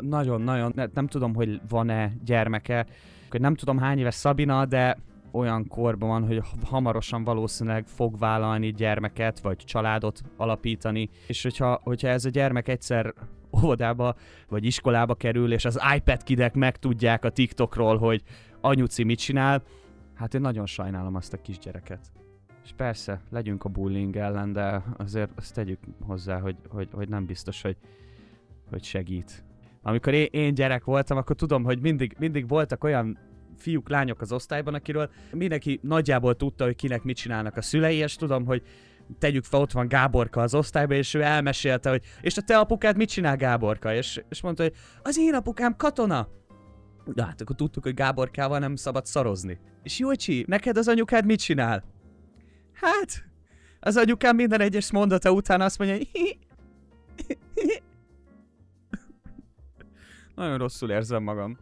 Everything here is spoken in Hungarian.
nagyon-nagyon, nem tudom, hogy van-e gyermeke, nem tudom hány éves Szabina, de olyan korban van, hogy hamarosan valószínűleg fog vállalni gyermeket, vagy családot alapítani, és hogyha ez a gyermek egyszer óvodába, vagy iskolába kerül, és az iPad kidek megtudják a TikTokról, hogy anyuci mit csinál, hát én nagyon sajnálom azt a kisgyereket. És persze, legyünk a bullying ellen, de azért azt tegyük hozzá, hogy nem biztos, hogy segít. Amikor én gyerek voltam, akkor tudom, hogy mindig voltak olyan fiúk, lányok az osztályban, akiről mindenki nagyjából tudta, hogy kinek mit csinálnak a szülei, és tudom, hogy tegyük fel, ott van Gáborka az osztályban, és ő elmesélte, hogy és a te apukád mit csinál, Gáborka? És mondta, hogy az én apukám katona. De hát akkor tudtuk, hogy Gáborkával nem szabad szarozni. És Jújcsi, neked az anyukád mit csinál? Hát, az anyukám minden egyes mondata után azt mondja, hogy nagyon rosszul érzem magam.